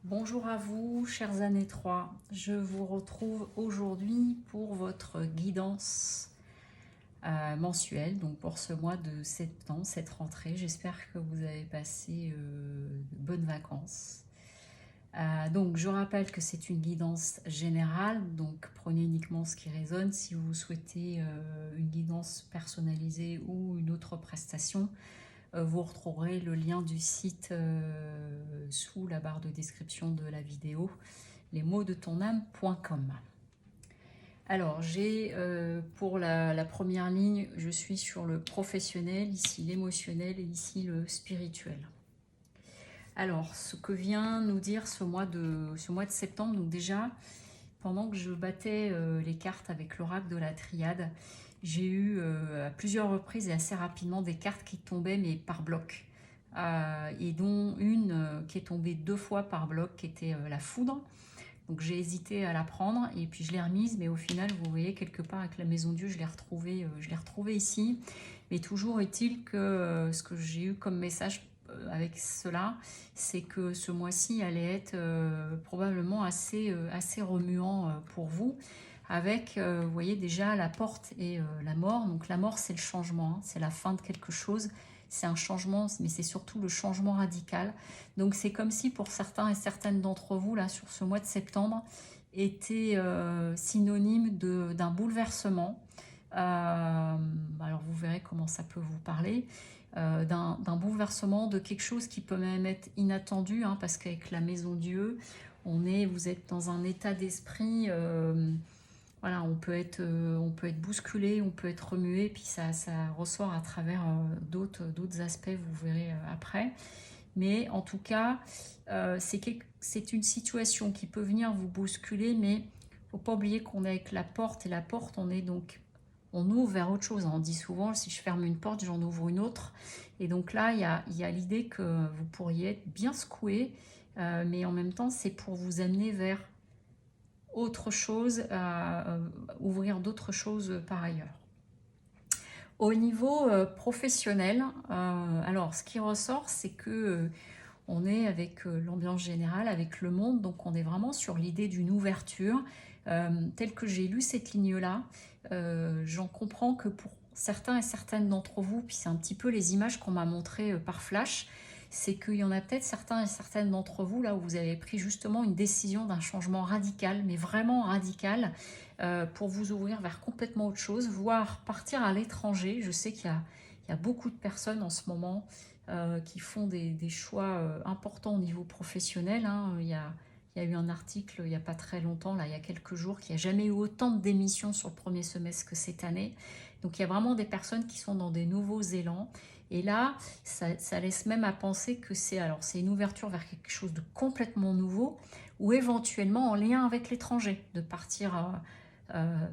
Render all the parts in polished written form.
Bonjour à vous, chers années 3. Je vous retrouve aujourd'hui pour votre guidance mensuelle, donc pour ce mois de septembre, cette rentrée. J'espère que vous avez passé de bonnes vacances. Donc je rappelle que c'est une guidance générale, donc prenez uniquement ce qui résonne. Si vous souhaitez une guidance personnalisée ou une autre prestation, vous retrouverez le lien du site sous la barre de description de la vidéo, lesmotsdetonâme.com. Alors, j'ai pour la première ligne, je suis sur le professionnel, ici l'émotionnel et ici le spirituel. Alors, ce que vient nous dire ce mois de septembre, donc déjà, pendant que je battais les cartes avec l'oracle de la triade, j'ai eu à plusieurs reprises et assez rapidement des cartes qui tombaient mais par bloc. Et dont une qui est tombée 2 fois par bloc, qui était la foudre. Donc j'ai hésité à la prendre et puis je l'ai remise, mais au final, vous voyez, quelque part avec la maison Dieu, je l'ai retrouvée ici. Mais toujours est-il que ce que j'ai eu comme message avec cela, c'est que ce mois-ci allait être probablement assez remuant pour vous, avec, vous voyez déjà, la porte et la mort. Donc la mort, c'est le changement, hein, c'est la fin de quelque chose, c'est un changement, mais c'est surtout le changement radical. Donc c'est comme si pour certains et certaines d'entre vous, là, sur ce mois de septembre, était synonyme d'un bouleversement. Alors vous verrez comment ça peut vous parler. D'un bouleversement, de quelque chose qui peut même être inattendu, hein, parce qu'avec la maison Dieu, vous êtes dans un état d'esprit, voilà, on peut être bousculé, on peut être remué, puis ça ressort à travers d'autres aspects, vous verrez après. Mais en tout cas, c'est une situation qui peut venir vous bousculer, mais il ne faut pas oublier qu'on est avec la porte, et la porte, on ouvre vers autre chose. On dit souvent, si je ferme une porte, j'en ouvre une autre. Et donc là, il y a l'idée que vous pourriez être bien secoué, mais en même temps, c'est pour vous amener vers autre chose, ouvrir d'autres choses par ailleurs. Au niveau professionnel, alors ce qui ressort, c'est que on est avec l'ambiance générale, avec le monde, donc on est vraiment sur l'idée d'une ouverture. Telle que j'ai lu cette ligne-là, j'en comprends que pour certains et certaines d'entre vous, puis c'est un petit peu les images qu'on m'a montrées par flash, c'est qu'il y en a peut-être certains et certaines d'entre vous là où vous avez pris justement une décision d'un changement radical, mais vraiment radical, pour vous ouvrir vers complètement autre chose, voire partir à l'étranger. Je sais qu'il y a beaucoup de personnes en ce moment qui font des choix importants au niveau professionnel, hein. Il y a eu un article il n'y a pas très longtemps, là, il y a quelques jours, qu'il n'y a jamais eu autant de démissions sur le premier semestre que cette année. Donc il y a vraiment des personnes qui sont dans des nouveaux élans. Et là, ça laisse même à penser que c'est une ouverture vers quelque chose de complètement nouveau, ou éventuellement en lien avec l'étranger, de partir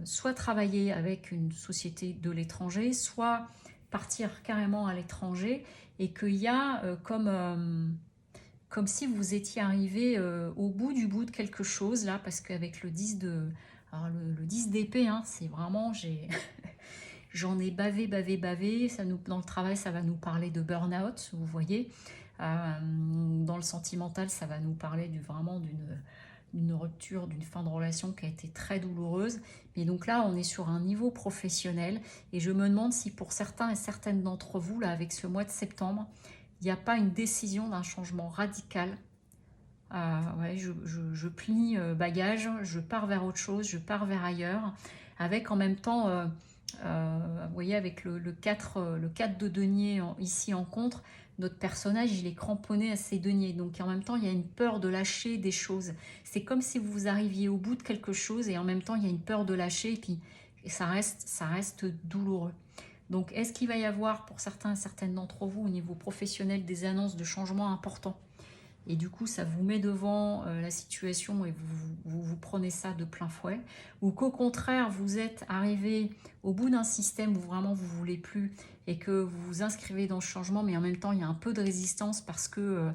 soit travailler avec une société de l'étranger, soit partir carrément à l'étranger, et qu'il y a comme si vous étiez arrivé au bout du bout de quelque chose là, parce qu'avec le 10 de... Alors le 10 d'épée, hein, c'est vraiment... J'en ai bavé, bavé, bavé. Dans le travail, ça va nous parler de burn-out, vous voyez. Dans le sentimental, ça va nous parler vraiment d'une rupture, d'une fin de relation qui a été très douloureuse. Mais donc là, on est sur un niveau professionnel. Et je me demande si pour certains et certaines d'entre vous, là, avec ce mois de septembre, il n'y a pas une décision d'un changement radical. Ouais, je plie bagage, je pars vers autre chose, je pars vers ailleurs, avec en même temps, vous voyez, avec le 4 de denier ici en contre, notre personnage, il est cramponné à ses deniers. Donc en même temps, il y a une peur de lâcher des choses. C'est comme si vous arriviez au bout de quelque chose et en même temps, il y a une peur de lâcher, et puis ça reste douloureux. Donc, est-ce qu'il va y avoir pour certains et certaines d'entre vous au niveau professionnel des annonces de changements importants? Et du coup, ça vous met devant la situation et vous prenez ça de plein fouet. Ou qu'au contraire, vous êtes arrivé au bout d'un système où vraiment vous ne voulez plus et que vous vous inscrivez dans le changement, mais en même temps, il y a un peu de résistance parce que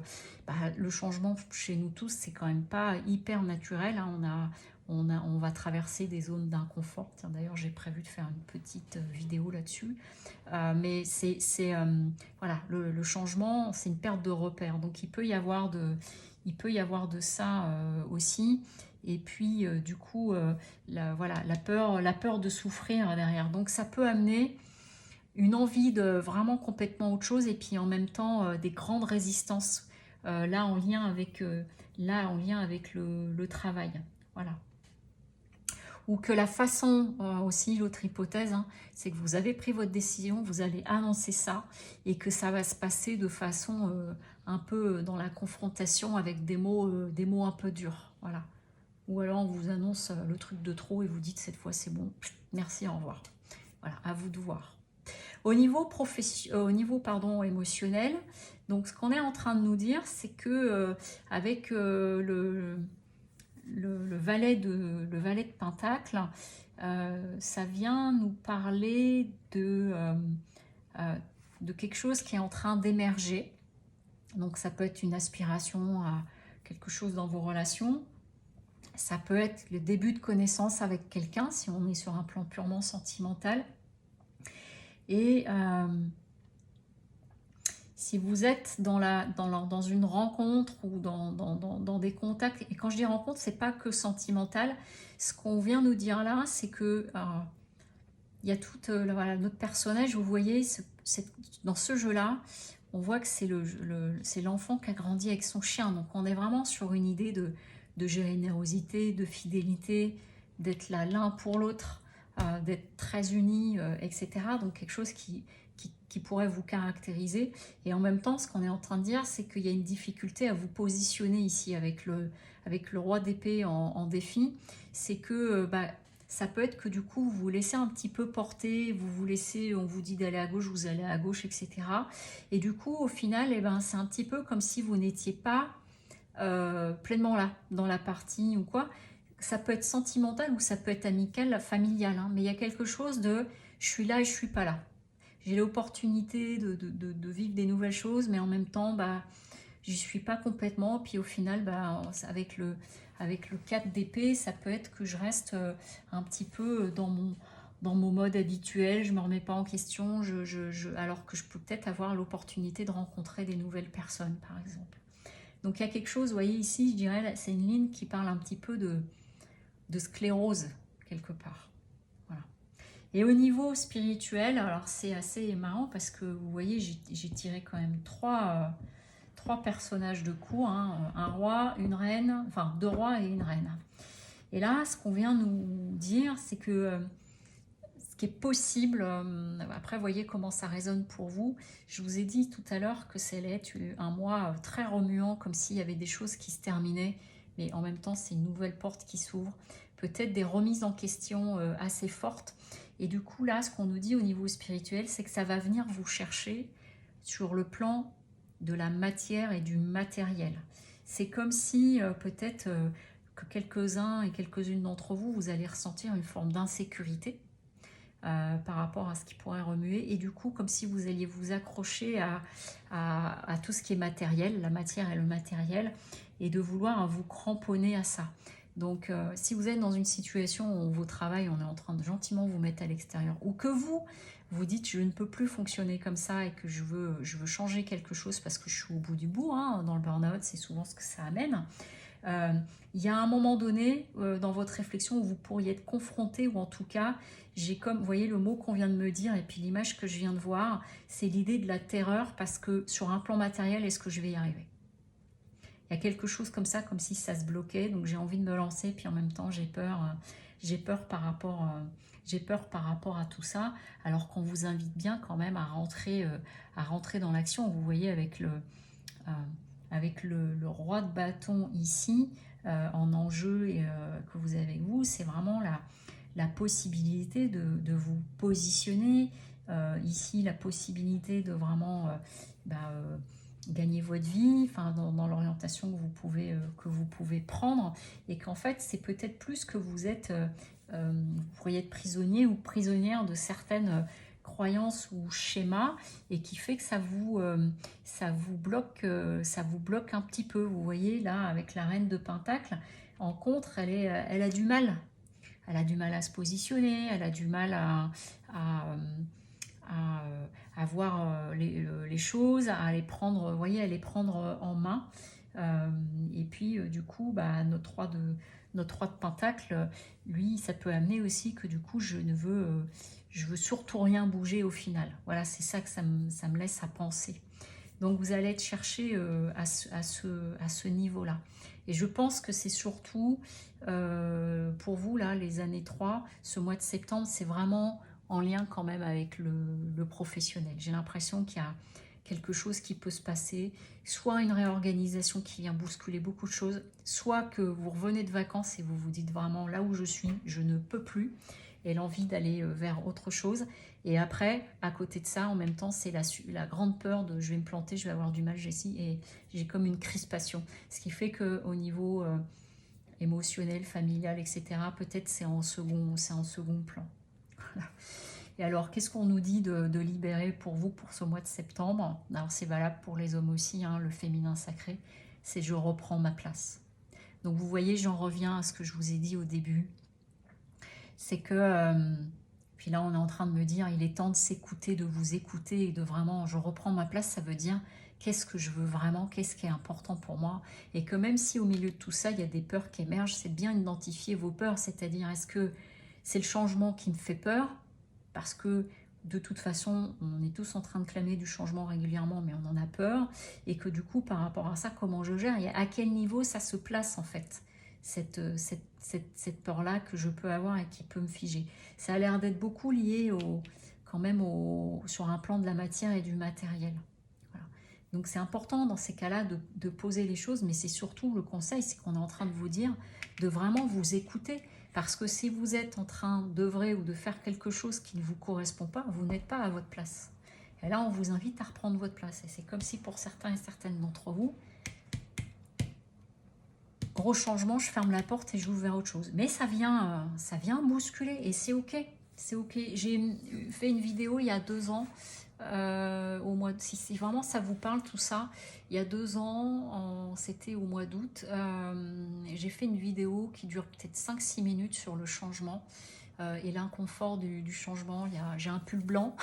le changement chez nous tous, c'est quand même pas hyper naturel, hein. On va traverser des zones d'inconfort. Tiens, d'ailleurs, j'ai prévu de faire une petite vidéo là-dessus. Mais voilà, le changement, c'est une perte de repère. Donc, il peut y avoir il peut y avoir de ça aussi. Et puis, du coup, voilà, la peur de souffrir derrière. Donc, ça peut amener une envie de vraiment complètement autre chose et puis en même temps des grandes résistances là en lien avec, le travail. Voilà. Ou que la façon, aussi l'autre hypothèse, hein, c'est que vous avez pris votre décision, vous allez annoncer ça et que ça va se passer de façon un peu dans la confrontation avec des mots un peu durs. Voilà. Ou alors on vous annonce le truc de trop et vous dites cette fois c'est bon, merci, au revoir. Voilà, à vous de voir. Au niveau pardon, émotionnel, donc ce qu'on est en train de nous dire, c'est que avec le valet de Pentacle, ça vient nous parler de quelque chose qui est en train d'émerger. Donc ça peut être une aspiration à quelque chose dans vos relations. Ça peut être le début de connaissance avec quelqu'un, si on est sur un plan purement sentimental. Et si vous êtes dans une rencontre ou dans des contacts, et quand je dis rencontre, c'est pas que sentimental, ce qu'on vient nous dire là, c'est que il y a tout voilà, notre personnage, vous voyez, dans ce jeu-là, on voit que c'est l'enfant qui a grandi avec son chien, donc on est vraiment sur une idée de générosité, de fidélité, d'être là l'un pour l'autre, d'être très unis, etc. Donc quelque chose qui pourrait vous caractériser. Et en même temps, ce qu'on est en train de dire, c'est qu'il y a une difficulté à vous positionner ici avec le roi d'épée en défi. C'est que ça peut être que du coup, vous vous laissez un petit peu porter, vous vous laissez, on vous dit d'aller à gauche, vous allez à gauche, etc. Et du coup, au final, c'est un petit peu comme si vous n'étiez pas pleinement là, dans la partie ou quoi. Ça peut être sentimental ou ça peut être amical, familial, hein, mais il y a quelque chose de je suis là et je suis pas là. J'ai l'opportunité de vivre des nouvelles choses, mais en même temps, j'y suis pas complètement. Puis au final, avec le 4 d'épée, ça peut être que je reste un petit peu dans mon mode habituel, je ne me remets pas en question, alors que je peux peut-être avoir l'opportunité de rencontrer des nouvelles personnes, par exemple. Donc il y a quelque chose, vous voyez ici, je dirais, c'est une ligne qui parle un petit peu de sclérose, quelque part. Voilà. Et au niveau spirituel, alors c'est assez marrant parce que vous voyez, j'ai tiré quand même trois personnages de coup, hein, un roi, une reine, enfin 2 rois et une reine. Et là, ce qu'on vient nous dire, c'est que ce qui est possible, après voyez comment ça résonne pour vous. Je vous ai dit tout à l'heure que ça allait être un mois très remuant, comme s'il y avait des choses qui se terminaient, mais en même temps c'est une nouvelle porte qui s'ouvre, peut-être des remises en question assez fortes. Et du coup là, ce qu'on nous dit au niveau spirituel, c'est que ça va venir vous chercher sur le plan de la matière et du matériel. C'est comme si peut-être que quelques-uns et quelques-unes d'entre vous, vous allez ressentir une forme d'insécurité par rapport à ce qui pourrait remuer, et du coup comme si vous alliez vous accrocher à tout ce qui est matériel, la matière et le matériel, et de vouloir vous cramponner à ça. Donc si vous êtes dans une situation où vos travail, on est en train de gentiment vous mettre à l'extérieur, ou que vous dites je ne peux plus fonctionner comme ça et que je veux changer quelque chose parce que je suis au bout du bout, hein, dans le burn-out c'est souvent ce que ça amène. Il y a un moment donné dans votre réflexion où vous pourriez être confronté, ou en tout cas, j'ai comme, vous voyez le mot qu'on vient de me dire et puis l'image que je viens de voir, c'est l'idée de la terreur parce que sur un plan matériel, est-ce que je vais y arriver? Il y a quelque chose comme ça, comme si ça se bloquait, donc j'ai envie de me lancer, puis en même temps j'ai peur par rapport à tout ça, alors qu'on vous invite bien quand même à rentrer dans l'action. Vous voyez avec le roi de bâton ici, en enjeu et que vous avez avec vous, c'est vraiment la possibilité de vous positionner. Ici, la possibilité de vraiment gagner votre vie, enfin, dans l'orientation que vous pouvez prendre, et qu'en fait, c'est peut-être plus que vous êtes, vous pourriez être prisonnier ou prisonnière de certaines croyances ou schémas, et qui fait que ça vous bloque un petit peu. Vous voyez là avec la reine de Pentacle, en contre, elle a du mal. Elle a du mal à se positionner, elle a du mal à voir les choses, à les prendre, vous voyez, à les prendre en main. Et puis du coup, bah, notre roi de Pentacle, lui, ça peut amener aussi que du coup, je veux surtout rien bouger au final. Voilà, c'est ça que ça me laisse à penser. Donc vous allez être cherché à ce niveau-là. Et je pense que c'est surtout pour vous, là, les années 3, ce mois de septembre, c'est vraiment en lien quand même avec le professionnel. J'ai l'impression qu'il y a quelque chose qui peut se passer, soit une réorganisation qui vient bousculer beaucoup de choses, soit que vous revenez de vacances et vous vous dites vraiment là où je suis, je ne peux plus, et l'envie d'aller vers autre chose. Et après, à côté de ça, en même temps, c'est la grande peur de je vais me planter, je vais avoir du mal, Jessie, et j'ai comme une crispation. Ce qui fait qu'au niveau émotionnel, familial, etc., peut-être c'est en second plan. Voilà. Et alors, qu'est-ce qu'on nous dit de libérer pour vous pour ce mois de septembre? Alors, c'est valable pour les hommes aussi, hein, le féminin sacré, c'est je reprends ma place. Donc, vous voyez, j'en reviens à ce que je vous ai dit au début. C'est que, puis là, on est en train de me dire, il est temps de s'écouter, de vous écouter et de vraiment, je reprends ma place, ça veut dire, qu'est-ce que je veux vraiment, qu'est-ce qui est important pour moi, et que même si au milieu de tout ça, il y a des peurs qui émergent, c'est bien d'identifier vos peurs, c'est-à-dire, est-ce que c'est le changement qui me fait peur? Parce que de toute façon, on est tous en train de clamer du changement régulièrement, mais on en a peur. Et que du coup, par rapport à ça, comment je gère et à quel niveau ça se place en fait, cette peur-là que je peux avoir et qui peut me figer. Ça a l'air d'être beaucoup lié quand même sur un plan de la matière et du matériel. Voilà. Donc c'est important dans ces cas-là de poser les choses, mais c'est surtout le conseil, c'est qu'on est en train de vous dire de vraiment vous écouter. Parce que si vous êtes en train d'œuvrer ou de faire quelque chose qui ne vous correspond pas, vous n'êtes pas à votre place. Et là, on vous invite à reprendre votre place. Et c'est comme si pour certains et certaines d'entre vous, gros changement, je ferme la porte et je j'ouvre vers autre chose. Mais ça vient bousculer et c'est ok. C'est ok. J'ai fait une vidéo il y a 2 ans, si vraiment ça vous parle tout ça, il y a 2 ans, c'était au mois d'août, j'ai fait une vidéo qui dure peut-être 5-6 minutes sur le changement et l'inconfort du changement. J'ai un pull blanc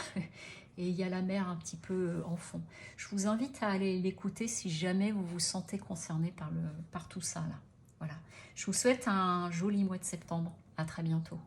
et il y a la mer un petit peu en fond. Je vous invite à aller l'écouter si jamais vous vous sentez concerné par tout ça là. Voilà. Je vous souhaite un joli mois de septembre. À très bientôt.